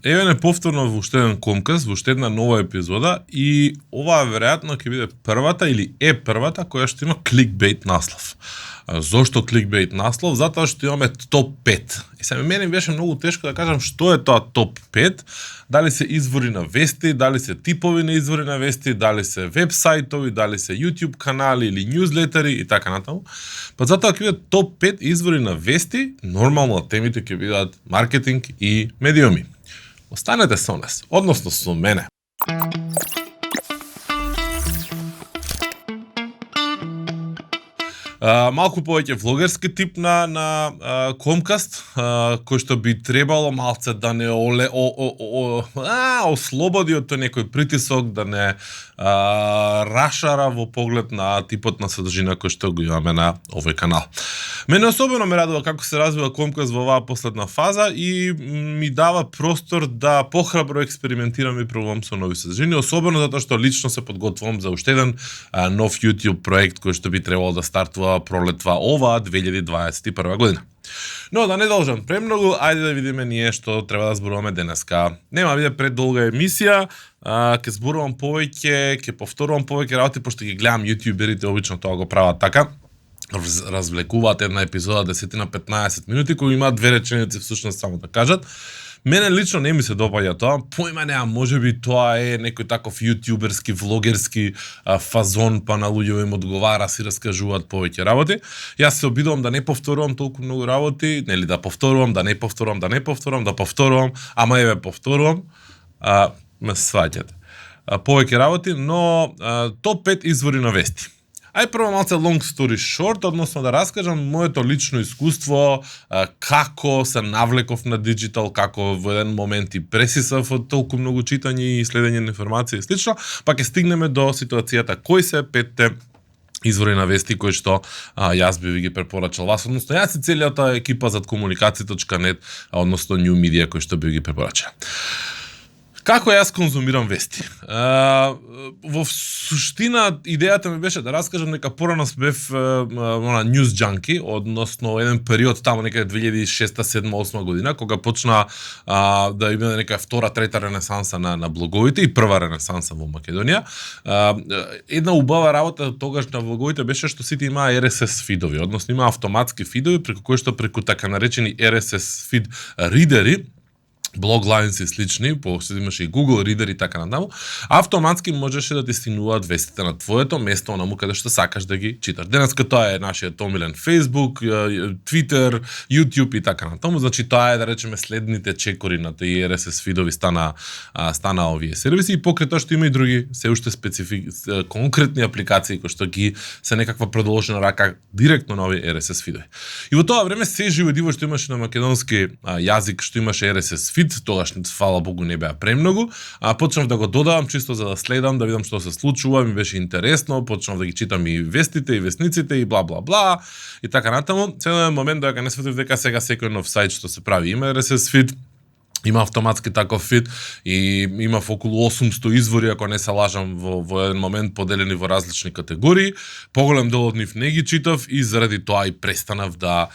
Еве не повторно во уште еден Комкаст, во уште една нова епизода и оваа веројатно ќе биде првата или е првата која што има кликбейт наслов. Зошто кликбейт наслов? Затоа што имаме топ 5. И сега мене беше многу тешко да кажам што е тоа топ 5. Дали се извори на вести, дали се типови на извори на вести, дали се веб-сајтови, дали се YouTube канали или ньюзлетери и така натаму. Па затоа ќе бидат топ 5 извори на вести, нормално темите ќе бидат маркетинг и медиуми. Останете со нас, односно со мене. Малку повеќе влогерски тип на Комкаст, кој што би требало малце да не ослободи од тој некој притисок, да не рашара во поглед на типот на содржина кој што го имаме на овој канал. Мене особено ме радува како се развива Комкаст во оваа последна фаза и ми дава простор да похрабро експериментирам и пробувам со нови содржини, особено затоа што лично се подготвувам за уште еден нов YouTube проект кој што би требало да стартува пролетва ова 2021 година. Но да не должам премногу, ајде да видиме ние што треба да зборуваме денеска. Нема биде предолга емисија, ќе зборувам повеќе, ќе повторувам повеќе работи, пошто ги гледам јутјуберите, обично тоа го прават така. Развлекуваат една епизода 10 на 15 минути, кои имаат две реченици всушност само да кажат. Мене лично не ми се допаѓа тоа, појма немам, можеби тоа е некој таков јутјуберски, влогерски фазон, па на луѓето им одговара, си раскажуваат повеќе работи. Јас се обидувам да не повторувам толку многу работи, нели да повторувам, да не повторувам, да повторувам, ама еве повторувам, ме сваќате. Повеќе работи, но топ 5 извори на вести. Ај прво малце long story short, односно да раскажам моето лично искуство, како се навлеков на диджитал, како во еден момент и пресисав од толку многу читање и следење на информации и слично, па ќе стигнеме до ситуацијата кои се 5 извори на вести кои што јас би ви ги препорачал вас, односно јас и целијата екипа зад комуникација.нет, односно New Media кои што би ги препорачал. Како јас конзумирам вести? Во суштина, идејата ми беше да раскажам дека порано бев news junkie, односно еден период таму некаде 2006, 2007, 2008 година, кога почна да има нека втора, трета ренесанса на блоговите и прва ренесанса во Македонија. Една убава работа тогаш на блоговите беше што сите имаа RSS фидови, односно имаа автоматски фидови преку кои што преку така наречени RSS фид ридери, Bloglines и слични, имаше и Google Reader и така натаму, автоматски можеше да ти стигнуваат вестите на твоето место, онаму каде што сакаш да ги читаш. Денеска тоа е нашиот омилен Facebook, Twitter, YouTube и така натаму, значи тоа е да речеме следните чекори на тие RSS фидови стана овие сервиси и покрај тоа што има и други се уште конкретни апликации кои што ги се некаква продолжена рака директно на овие RSS фидови. И во тоа време се живо диво што имаше на македонски јазик, што имаше RSS фид, тогаш фала Богу не беа премногу, почнав да го додавам чисто за да следам, да видам што се случува, ми беше интересно, почнав да ги читам и вестите и вестниците и бла бла бла и така натаму. Целен момент додека не сфатив дека сега секој нов сајт што се прави има RSS фид, има автоматски таков фид и има околу 800 извори, ако не се лажам, во еден момент поделени во различни категории. Поголем дел од нив не ги читав и заради тоа и престанав да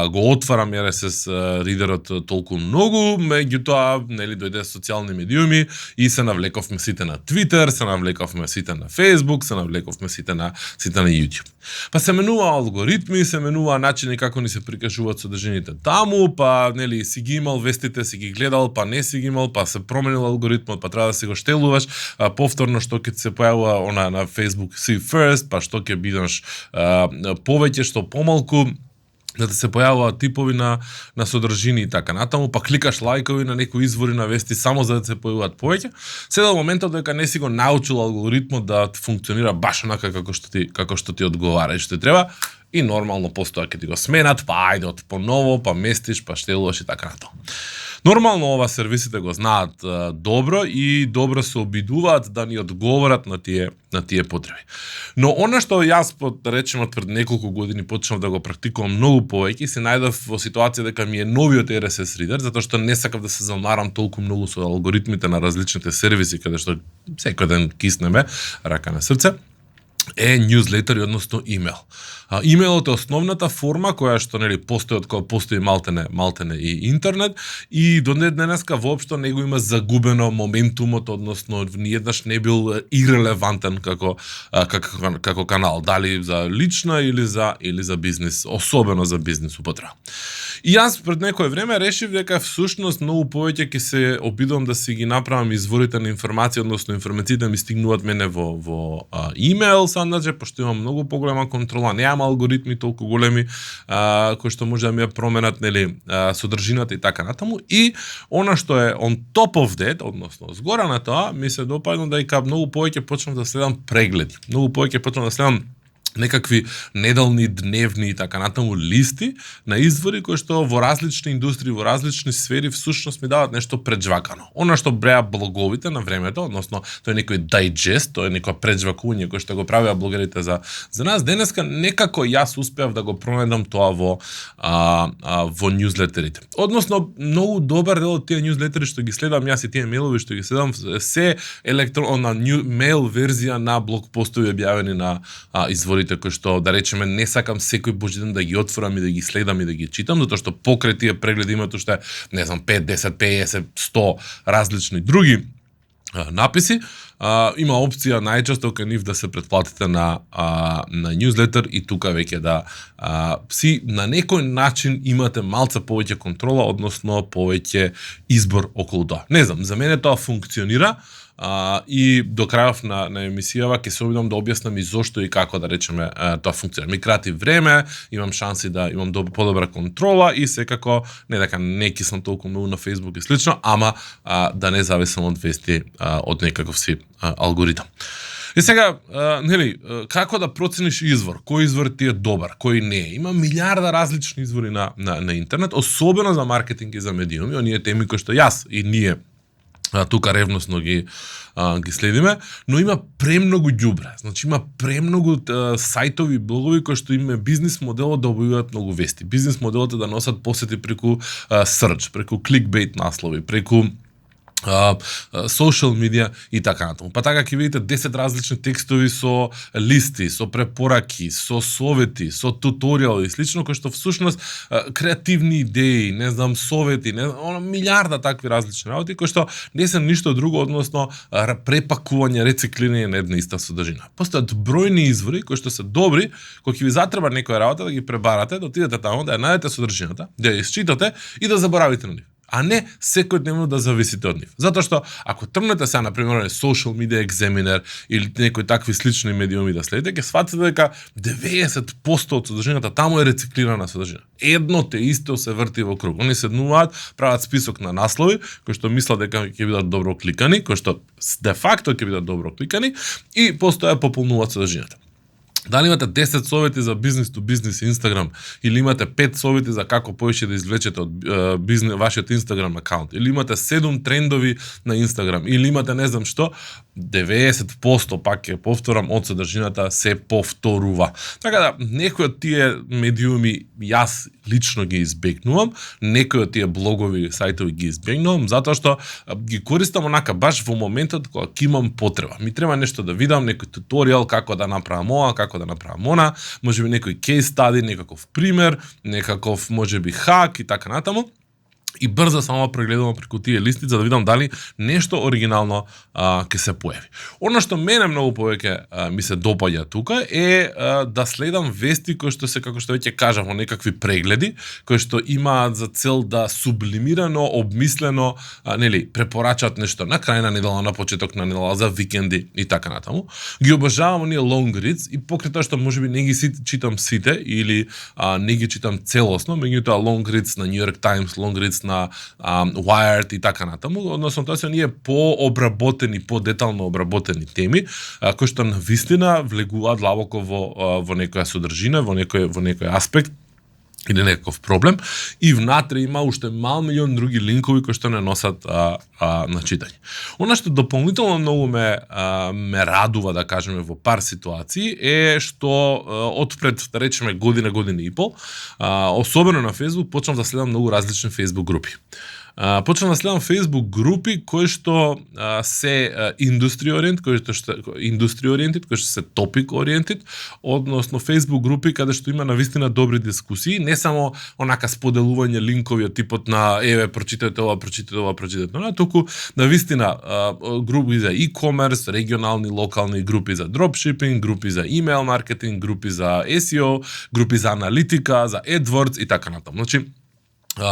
го отварам RSS ридерот толку многу, меѓутоа нели дојде социјални медиуми и се навлековме сите на Twitter, се навлековме сите на Facebook, се навлековме сите на YouTube. Па се менува алгоритми, се менува начини како ни се прикажуваат содржините таму, па нели си ги имал вестите, си ги гледал, па не си ги имал, па се променил алгоритмот, па треба да си го штелуваш, повторно што ќе се појавува на Facebook see first, па што ќе бидеш повеќе, што помалку, да се појавуваат типови на содржини и така натаму, па кликаш лајкови на некои извори на вести само за да се појавуваат повеќе. Сега до моментот дека не си го научил алгоритмот да функционира баш онака како што ти одговара и што треба, и нормално постоја ќе ти го сменат, па ајде од поново, па местиш, па штелуваш и така натаму. Нормално ова сервисите го знаат добро и добро се обидуваат да ни одговорат на тие потреби. Но она што јас речем пред неколку години почнав да го практикувам многу повеќе, се најдов во ситуација дека ми е новиот RSS reader, затоа што не сакав да се замарам толку многу со алгоритмите на различните сервиси каде што секој ден киснеме рака на срце. е ньюзлетери, односно имейл. Имейлот е основната форма која што нели постои од кога постои малтене и интернет и до денеска воопшто не го има загубено моментумот, односно ниеднаш не бил ирелевантен како канал, дали за лична или за бизнис, особено за бизнис употреба. И јас пред некое време решив дека всушност многу повеќе ќе се обидам да си ги направам изворите на информација, односно информациите ми стигнуваат мене во имейл сандаче, пошто имам многу поголема контрола, немам алгоритми толку големи кои што може да ми ја променат нели содржината и така натаму. И она што е on top of that, односно згора на тоа, ми се допадна дека многу повеќе почнав да следам прегледи. Многу повеќе почнав да следам некакви неделни, дневни и така натаму листи на извори кои што во различни индустрии, во различни сфери всушност ми дават нешто преджвакано. Она што бреа блоговите на времето, односно тој е некој дайджест, тоа е некоја преджвакување кој што го правеа блогерите за нас, денеска некако јас успеав да го пронајдам тоа во ньюзлетерите. Односно многу добар дел од тие ньюзлетери што ги следам јас и тие мејлови што ги следам се електронна мејл верзија на блог постови објавени на извори кои што, да речеме, не сакам секој божи ден да ги отворам и да ги следам и да ги читам, затоа што покрај тие прегледи имаат уште, не знам, 5, 10, 50, 100 различни други написи. Има опција најчесто кај нив да се претплатите на ньюзлетер и тука веќе да си на некој начин имате малце повеќе контрола, односно повеќе избор околу тоа. Не знам, за мене тоа функционира. И до крајов на емисијава ќе се обидам да објаснам и зошто и како, да речеме, тоа функционира. Ми крати време, имам шанси да имам подобра контрола и секако не дека не кислам толку многу на Facebook и слично, ама да не зависам од вести од некаков си алгоритам. И сега, нели, како да процениш извор? Кој извор ти е добар, кој не е? Има милиарда различни извори на интернет, особено за маркетинг и за медиуми, оние теми кои што јас и ние тука ревносно ги следиме, но има премногу ѓубре. Значи има премногу сајтови, блогови кои што има бизнис моделот да објавуваат многу вести. Бизнис моделот е да носат посети преку search, преку кликбейт наслови, преку social media и така натаму. Па така ќе видите 10 различни текстови со листи, со препораки, со совети, со туторијали и слично, кои што всушност креативни идеи, не знам, совети, милиарда такви различни работи кои што не се ништо друго, односно препакување, рециклирање на една иста содржина. Постојат бројни извори кои што се добри, кога ќе ви затреба некоја работа да ги пребарате, да отидете таму, да ја најдете содржината, да ја исчитате и да заборавите на нив, а не секојдневно да зависите од нив. Затоа што ако тргнете сега, например, Social Media Examiner или некои такви слични медиуми да следите, ќе сватите дека 90% од содржината таму е рециклирана содржина. Едно те исто се врти во круг. Они седнуваат, прават список на наслови кои што мислат дека ќе бидат добро кликани, кои што де факто ќе бидат добро кликани и постоја пополнуваат содржината. Дали имате 10 совети за бизнес to бизнес Инстаграм, или имате 5 совети за како повеќе да извлечете од вашиот Инстаграм акаунт, или имате 7 трендови на Инстаграм, или имате не знам што, 90% пак ќе повторам од содржината се повторува. Така да, некои од тие медиуми јас лично ги избегнувам, некои од тие блогови, сајтови ги избегнувам, затоа што ги користам онака баш во моментот кога ќе имам потреба. Ми треба нешто да видам, некој туторијал како да направам ова, како да направам она, можеби некој кейс стади, некаков пример, некаков можеби хак и така натаму. И брзо само прегледувам преку тие листи за да видам дали нешто оригинално ќе се појави. Она што мене многу повеќе ми се допаѓа тука е да следам вести кои што се, како што веќе кажав, во некакви прегледи, кои што имаат за цел да сублимирано, обмислено, нели, препорачаат нешто на крај на недела, на почеток на недела, за викенди и така натаму. Ги обожавам оние long reads и покрај тоа што можеби не ги читам сите или не ги читам целосно, меѓутоа long reads на New York Times, long reads на Wired и така натаму, односно тоа се оние пообработени, подетално обработени теми, кои што навистина влегуваат длабоко во некоја содржина, во некој аспект или некаков проблем, и внатре има уште мал милион други линкови кои што не носат на читање. Она што дополнително многу ме радува, да кажеме, во пар ситуации е што отпред, да речеме, година и пол, особено на Facebook, почнав да следам многу различни Facebook групи. почнав да следам Facebook групи кои што се индустри ориентед, кои што се топик ориентед, односно Facebook групи каде што има навистина добри дискусии, не само онака споделување линкови од типот на еве прочитајте ова, прочитајте она, туку навистина групи за e-commerce, регионални, локални групи за dropshipping, групи за email маркетинг, групи за SEO, групи за аналитика, за AdWords и така натаму. Значи,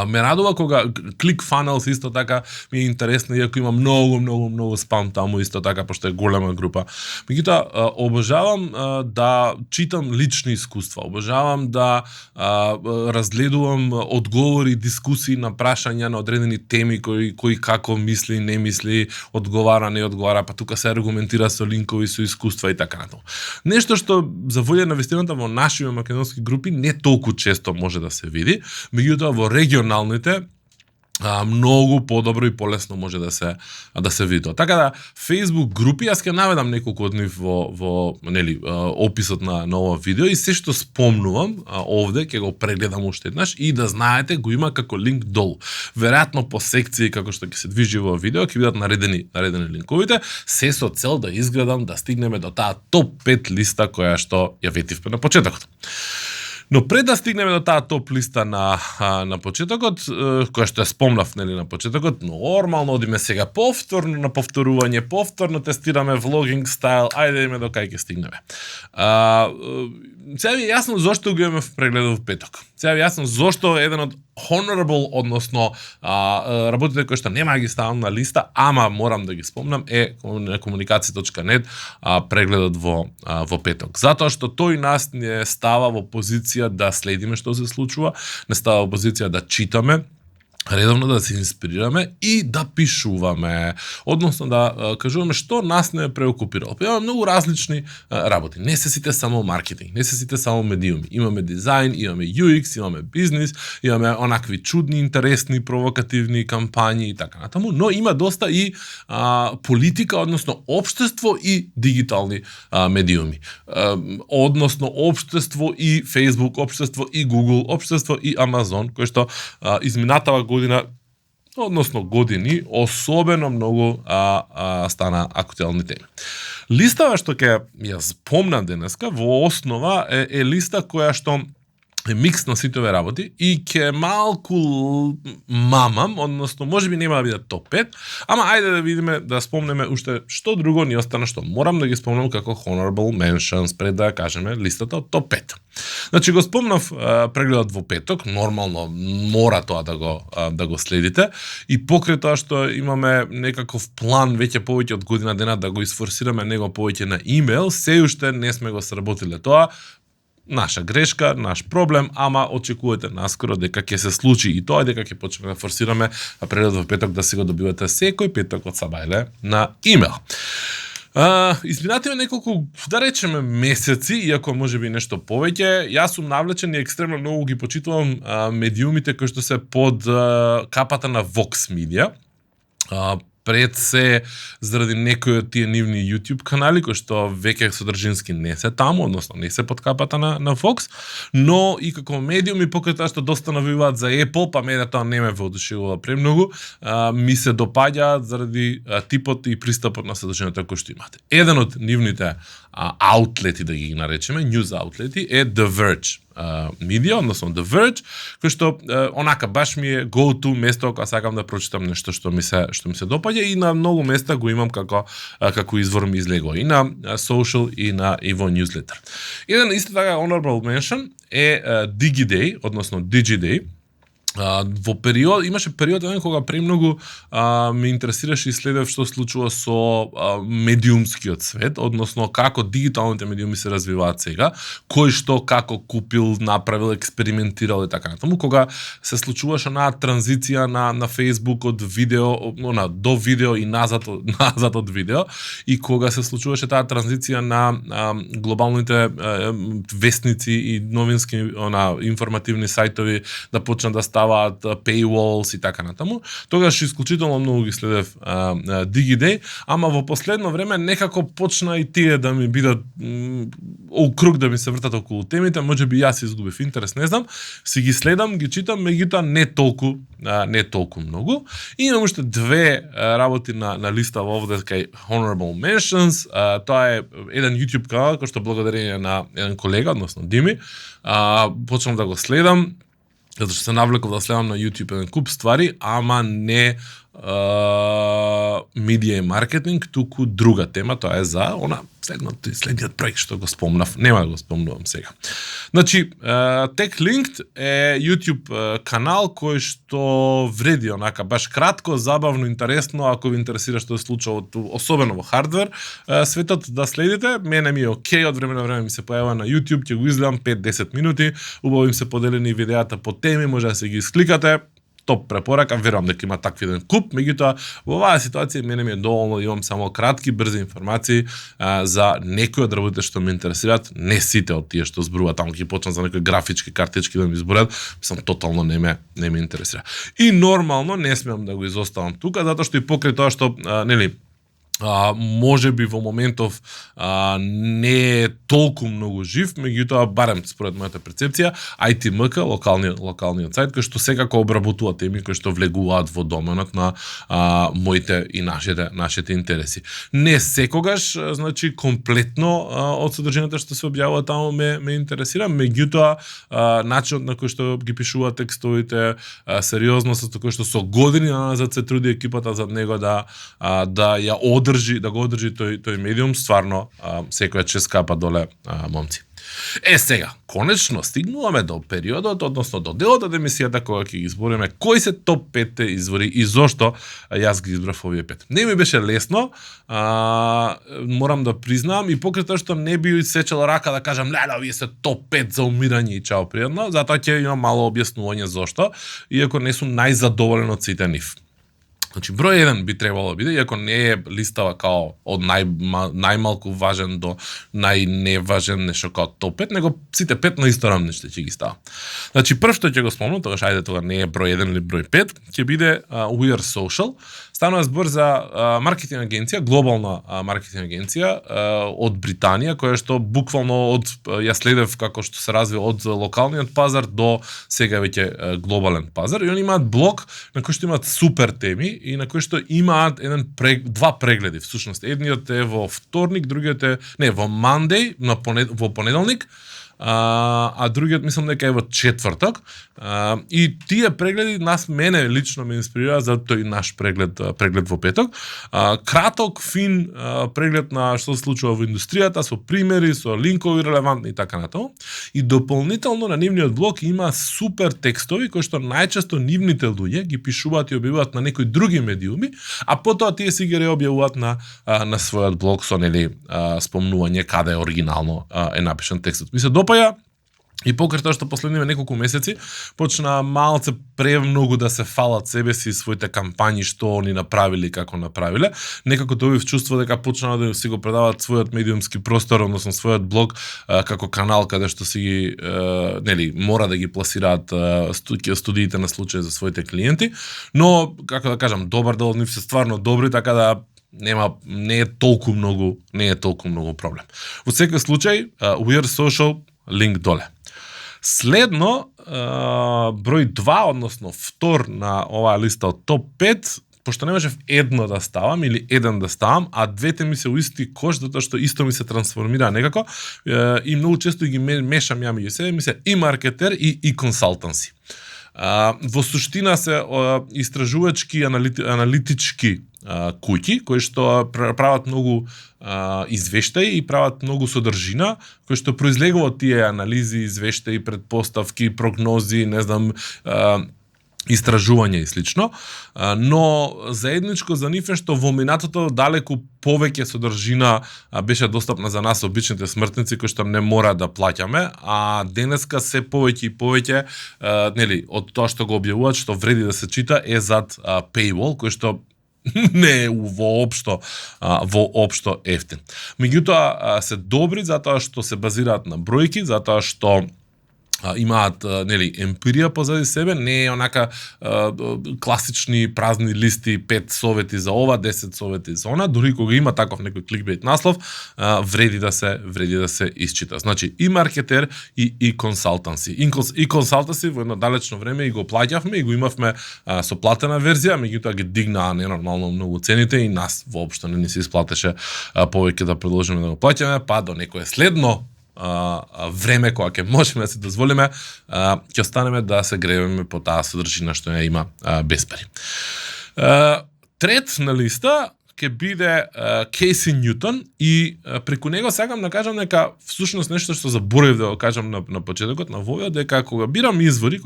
ме радува кога ClickFunnels исто така ми е интересно, иако има многу спам таму исто така, пошто е голема група. Меѓутоа, обожавам да читам лични искуства, обожавам да разгледувам одговори, дискусии на прашања на одредени теми кои како мисли, не мисли, одговара, не одговара, па тука се аргументира со линкови, со искуства и така натаму. Нешто што за волја на вистината во нашите македонски групи не толку често може да се види, меѓутоа во регионалните многу подобро и полесно може да се види тоа. Така да Facebook групи, јас ќе наведам неколку од нив во нели описот на ова видео и се што спомнувам овде ќе го прегледам уште еднаш и да знаете го има како линк долу. Веројатно по секции како што ќе се движи во видео ќе бидат наредени линковите, се со цел да изгледам да стигнеме до таа топ 5 листа која што ја ветивме на почетокот. Но пред да стигнеме до таа топ листа на почетокот, која што ја спомнав нели на почетокот, нормално одиме сега повторно на повторување, повторно тестираме влогинг стайл, ајде да видиме до кај ќе стигнеме. Сега ви е јасно зошто го имаме в прегледов петок. Сега ви е јасно зошто еден од honorable, односно работите кои што нема да ги ставам на листа, ама морам да ги спомнам, е комуникација.нет прегледот во петок. Затоа што тој нас не става во позиција да следиме што се случува, не става во позиција да читаме, редовно да се инспирираме и да пишуваме, односно да кажуваме што нас не е преокупирало. Имаме многу различни работи. Не се сите само маркетинг, не се сите само медиуми. Имаме дизајн, имаме UX, имаме бизнис, имаме онакви чудни, интересни, провокативни кампањи и така натаму, но има доста и политика, односно општество и дигитални медиуми. Односно општество и Facebook, општество и Google, општество и Amazon, кој што изминатава година, односно години, особено многу стана актуелни теми. Листава што ќе ја спомнам денеска, во основа е листа која што е микс на сите овие работи и ќе малку мамам, односно можеби нема да бидат топ 5, ама ајде да видиме, да спомнеме уште што друго ни остана што морам да ги спомнам како honorable mentions пред да кажеме листата од топ 5. Значи го спомнав прегледот во петок, нормално мора тоа да го следите и покрај тоа што имаме некаков план веќе повеќе од година дена да го изфорсираме него повеќе на имейл, се уште не сме го сработиле тоа. Наша грешка, наш проблем, ама очекувате наскоро дека ќе се случи и тоа дека ќе почнеме да форсираме прегледот во петок да си го добивате секој петок од Сабајле на имейл. Изминативе неколку, да речеме, месеци, иако можеби нешто повеќе, јас сум навлечен и екстремно многу ги почитувам медиумите кои што се под капата на Vox Media. Пред се заради некои од тие нивни YouTube канали кои што веќе содржински не се таму, односно не се под капата на Fox, но и како медиуми покрај тоа што доста навиваат за Apple, па мене тоа не ме воодушевува премногу, ми се допаѓаат заради типот и пристапот на содржината кој што имате. Еден од нивните аутлети, да ги наречеме, news аутлети, е The Verge Media, односно The Verge, кој што онака баш ми е go-to место кога сакам да прочитам нешто што ми се допаѓа и на многу места го имам како извор ми излегува и на social и во newsletter. Еден исто така honorable mention е DigiDay, односно DigiDay. Имаше период кога премногу ме интересираше и следев што случува со медиумскиот свет, односно како дигиталните медиуми се развиваат сега, кој што како купил, направил, експериментирал и така натаму, кога се случуваше на транзиција на Facebook од видео, до видео и назад од видео, и кога се случуваше таа транзиција на глобалните вестници и новински информативни сајтови да почнат да ставаат paywalls и така натаму. Тогаш исклучително многу ги следев DigiDay, ама во последно време некако почна и тие да ми бидат округ да ми се вртат околу темите, можеби јас изгубив интерес, не знам. Си ги следам, ги читам, меѓутоа не толку многу. И имам уште две работи на листа овде кај Honorable Mentions. Тоа е еден YouTube канал кој што благодарение на еден колега, односно Дими, почнав да го следам, затоа што се навлеков да следам на YouTube еден куп ствари, ама не медија и маркетинг, туку друга тема, тоа е за следниот проект што го спомнав, нема да го спомнувам сега. Значи, TechLinked е YouTube канал кој што вреди онака баш кратко, забавно, интересно, ако ви интересира што се случува особено во хардвер светот да следите. Мене ми е окей, од време на време ми се појавува на YouTube, ќе го изгледам 5-10 минути, убаво им се поделени видеата по теми, може да се ги искликате. Топ препорака, верувам дека има такви еден куп, меѓутоа во оваа ситуација мене ми е доволно да имам само кратки, брзи информации за некои од работите што ме интересираат, не сите од тие што зборуваат, таму ќе почнам за некои графички картички да ми зборат, мислам тотално не ме интересира. И нормално не смеам да го изоставам тука, затоа што и покрај тоа што нели може би во моментов не е толку многу жив, меѓутоа барем според мојата перцепција, ITMK, локалниот сајт кој што секако обработува теми кои што влегуваат во доменот на моите и нашите интереси. Не секогаш, значи комплетно од содржината што се објавува таму ме интересира, меѓутоа начинот на кој што ги пишуваат текстовите, сериозноста кој што со години назад се труди екипата за него да ја го одржи тој медиум, стварно секоја чест капа доле, момци. Сега, конечно стигнуваме до периодот, односно до делот од емисијата кога ќе ги избориме кои се топ 5 извори и зошто јас ги избрав овие 5. Не ми беше лесно, морам да признам, и покрај тоа што не би сечел рака да кажам леле, овие се топ 5 за умирање и чао пријатно, затоа ќе имам мало објаснување зошто, иако не сум најзадоволен од сите нив. Значи, број 1 би требало да биде, иако не е листава као од најмалку важен до најневажен, нешто као топ 5, него сите 5 на исто рамниште ќе ги ставам. Значи, прв што ќе го спомнам, тогаш ајде тога не е број 1 или број 5, ќе биде We Are Social. Станува збор за маркетинг агенција, глобална маркетинг агенција од Британија, која што буквално ја следев како што се развива од локалниот пазар до сега веќе глобален пазар. И они имаат блог на кој што имаат супер теми и на кој што имаат два прегледи. Всушност, едниот е во вторник, другиот е во Monday, во понеделник, а другиот мислам дека е во четврток. И тие прегледи мене лично ме инспирира за тој наш преглед во петок. Краток, фин преглед на што се случува во индустријата, со примери, со линкови релевантни и така натаму. И дополнително на нивниот блог има супер текстови кои што најчесто нивните луѓе ги пишуваат и објавуваат на некои други медиуми, а потоа тие си ги реобјавуваат на својот блог со спомнување каде оригинално е напишан текстот. Ми се допаја. И покрај тоа што последниве неколку месеци почна малце премногу да се фалат себе си и своите кампањи што они направиле и како направиле, некако добив чувство дека почнаа да си го предаваат својот медиумски простор, односно својот блог како канал каде што си ги мора да ги пласираат студиите на случај за своите клиенти, но како да кажам, добар дел од нив се стварно добри, така да не е толку многу проблем. Во секој случај, We Are Social, линк доле. Следно, број 2, односно втор на оваа листа од топ 5, пошто не можев едно да ставам или еден да ставам, а двете ми се у исти кош, затоа што исто ми се трансформира некако и многу често ги мешам ја меѓу себе, ми се и маркетер и консалтанси. Во суштина се истражувачки аналитички куќи кои што прават многу извештаи и прават многу содржина кои што произлегува од тие анализи, извештаи, претпоставки, прогнози, не знам, истражување и слично, но заедничко за нив е што во минатото далеку повеќе содржина беше достапна за нас обичните смртници кои што не мора да плаќаме, а денеска се повеќе и повеќе од тоа што го објавуваат, што вреди да се чита, е зад paywall, кој што не е воопшто ефтин. Меѓутоа се добри затоа што се базираат на бројки, затоа што имаат нели емпирија позади себе, не е онака класични празни листи, 5 совети за ова, 10 совети за она, дури кога има таков некој кликбейт наслов, вреди да се исчита. Значи и маркетер и консалтанси. И консалтанси во едно далечно време и го плаќавме и го имавме со платена верзија, меѓутоа ги дигнаа ненормално многу цените и нас воопшто не ни се исплатеше повеќе да продолжиме да го плаќаме, па до некое следно време кога ќе можеме да се дозволиме, ќе останеме да се гребеме по таа содржина што ја има без пари. Трет на листа ќе биде Кейси Њутон и преку него сакам да кажам дека всушност нешто што заборев да го кажам на почетокот на овој, дека кога бирам извори,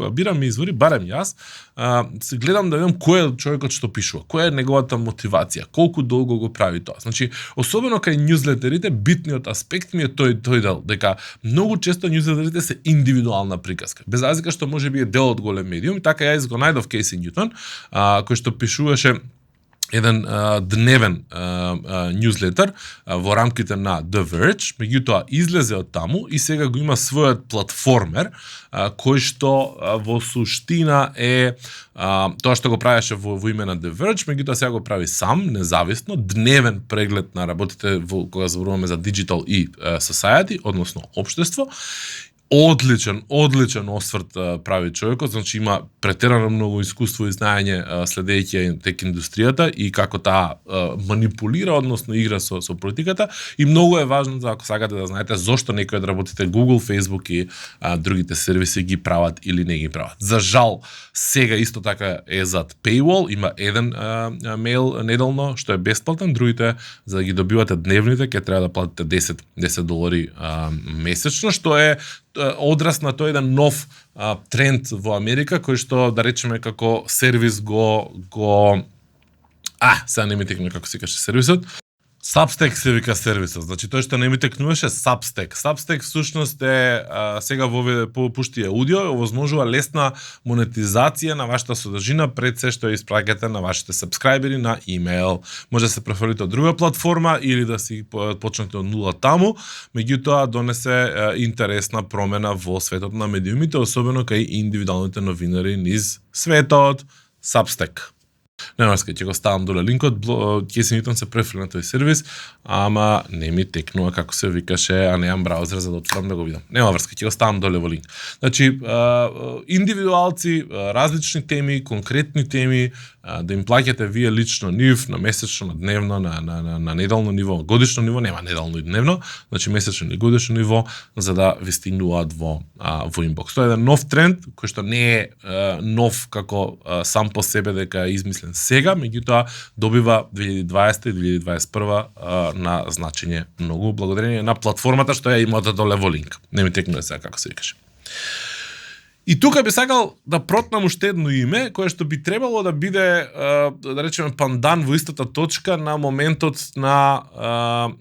барем јас, се гледам да видам кој е човекот што пишува, која е неговата мотивација, колку долго го прави тоа. Значи, особено кај њузлетерите, битниот аспект ми е тој дел, дека многу често њузлетерите се индивидуална приказка. Без разлика што може би е дел од голем медиум, така јас го најдов Кейси Њутон, кој што пишуваше еден дневен њузлетер во рамките на The Verge, меѓутоа излезе од таму и сега го има својот платформер, кој што во суштина е тоа што го правеше во име на The Verge, меѓутоа сега го прави сам, независно, дневен преглед на работите кога зборуваме за Digital и Society, односно општество. Одличен осврт прави човекот, значи има претерано многу искуство и знаење следејќи тек индустријата и како таа манипулира, односно игра со политиката, и многу е важно за ако сакате да знаете зошто некои од работите Google, Facebook и другите сервиси ги прават или не ги прават. За жал, сега исто така е зад paywall, има еден мејл неделно што е бесплатен, другите за да ги добивате дневните ќе треба да платите $10 месечно, што е одраз на тој еден нов тренд во Америка, кој што, да речеме, како сервис сега не ми текне како се каже сервисот. Substack се вика сервисот, значи тој што не ми текнуваше Substack. Substack всушност е сега пушти аудио, овозможува лесна монетизација на вашата содржина пред се што испраќате на вашите сабскрајбери на имејл. Може да се преферите од друга платформа или да си почнете од нула таму, меѓутоа донесе интересна промена во светот на медиумите, особено кај индивидуалните новинари низ светот. Substack. Немарска, ќе го ставам доле линкот, Кейси Њутон се префрли на тој сервис, ама не ми текнува како се викаше, а неам браузер за да отворам да го видам. Нема врска, ќе го ставам доле во линк. Значи, индивидуалци, различни теми, конкретни теми, да им плаќате вие лично нив на месечно, на дневно, на неделно ниво, годишно ниво, нема неделно и дневно, значи месечно и годишно ниво, за да ви стигнуваат во инбокс. Тоа е еден нов тренд, кој што не е нов како сам по себе дека е измислен сега, меѓутоа добива 2020 и 2021 на значење многу благодарение на платформата што ја имате доле во линк. Не ми текнува сега како се викаше. И тука би сакал да протнам уште едно име, кое што би требало да биде, да речеме, пандан во истата точка на моментот на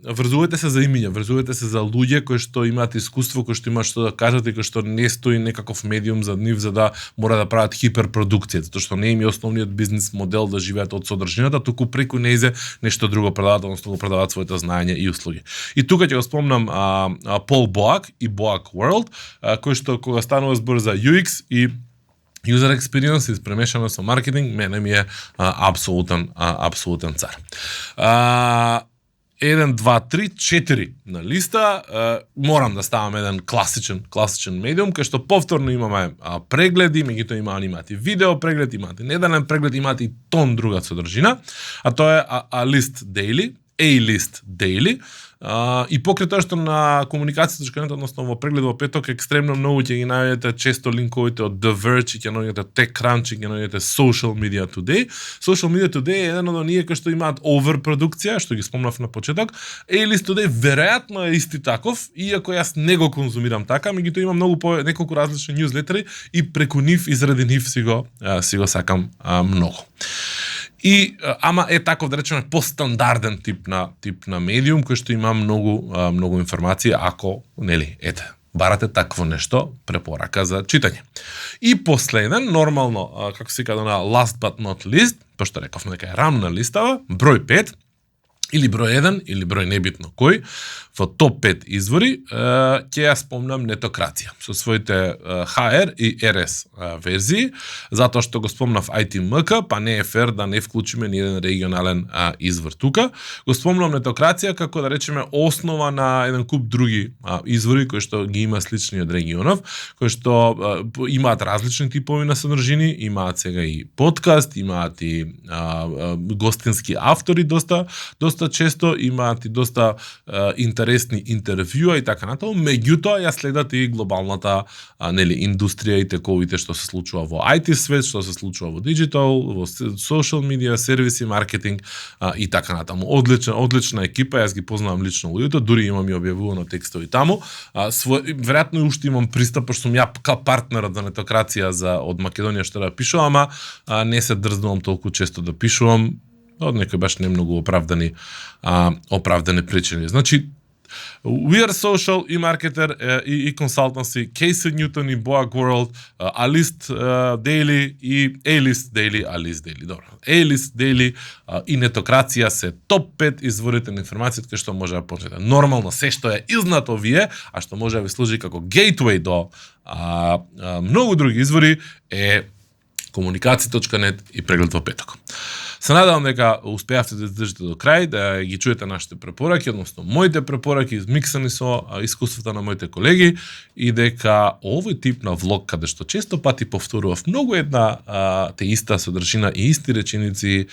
врзувајте се за имиња, врзувајте се за луѓе кои што имаат искуство, кои што имаат што да кажат и кои што не стои некаков медиум за нив за да мора да прават хиперпродукција, затоа што не им е основниот бизнис модел да живеат од содржината, туку преку нејзе нешто друго продаваат, односно го продаваат своето знаење и услуги. И тука ќе го спомнам Пол Боак и Boak World, кој што кога станува збор за UX и user experience испремешано со маркетинг, мене ми е апсолутен цар. 1, 2, 3, 4 на листа, морам да ставам еден класичен медиум, кај што повторно имаме прегледи, меѓутоа има анимати видео преглед, имате неделен преглед, имате и тон друга содржина, а тоа е A-List Daily, и покрај тоа што на комуникацијата, односно во преглед во петок, екстремно многу ќе ги најдете често линковите од The Verge, ќе најдете TechCrunch, ќе најдете Social Media Today. Social Media Today е еден од оние кои што имаат оверпродукција, што ги спомнав на почеток. A-List Today веројатно е исти таков, иако јас не го конзумирам така, меѓутоа има неколку различни њузлетери и преку нив и заради нив си го сакам многу. И ама е таков да речеме постандарден тип на медиум кој што има многу информации, ако барате такво нешто, препорака за читање. И последен, нормално, како се када на last but not least, пошто рековме дека е рамна листава, број 5, или број 1, или број небитно кој, во топ 5 извори, ќе ја спомнам Нетокрација со своите HR и RS верзии, затоа што го спомнав ITMK, па не е фер да не вклучиме ни еден регионален извор тука. Го спомнам Нетокрација како да речеме основа на еден куп други извори кои што ги има слични од регионов, кои што имаат различни типови на содржини, имаат сега и подкаст, имаат и гостински автори доста често, имаат и доста интересни интервјуа и така натаму, меѓутоа ја следат и глобалната индустрија и тековите што се случува во IT свет, што се случува во диджитал, во social медија, сервиси, маркетинг и така натаму. Одлична екипа, јас ги познавам лично луѓето, дури имам и објавувано текстови таму. Веројатно уште имам пристап, што сум ја као партнерот за Нетокрација од Македонија што да пишувам, не се дрзнувам толку често да пишувам, од некои баш не многу оправдани причини. Значи, We Are Social и маркетер и консалтанси, Casey Newton и Boag World, A-List Daily и A-List Daily, A-List Daily, добро. A-List Daily и Нетокрација се топ 5 изворите на информацијата кои што може да почнете. Нормално, се што е изнад овие, а што може да ви служи како gateway до многу други извори е комуникација.нет и преглед во петок. Се надевам дека успеавте да издржите до крај, да ги чуете нашите препораки, односно моите препораки измиксани со искуството на моите колеги и дека овој тип на влог, каде што често пати повторував многу една те иста содржина и исти реченици,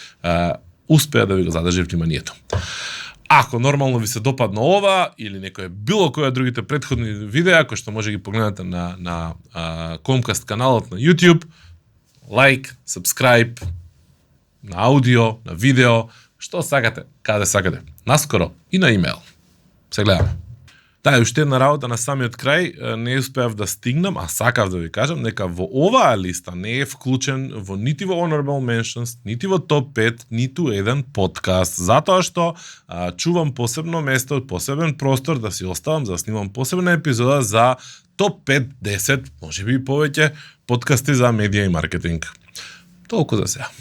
успеа да ви го задржи вниманието. Ако нормално ви се допадна ова или некој било кој од другите претходни видеа кои што може ги погледнете на Comcast каналот на YouTube, лайк, subscribe, на аудио, на видео, што сакате, каде сакате. Наскоро и на имейл. Се гледаме. Да, и уште една работа на самиот крај, не успеав да стигнам, а сакав да ви кажам, нека во оваа листа не е вклучен во нити во Honorable Mentions, нити во топ 5, ниту еден подкаст, затоа што чувам посебно место, посебен простор да си оставам, за да снимам посебна епизода за топ 5-10, може би повеќе подкасти за медија и маркетинг. Толку за сега.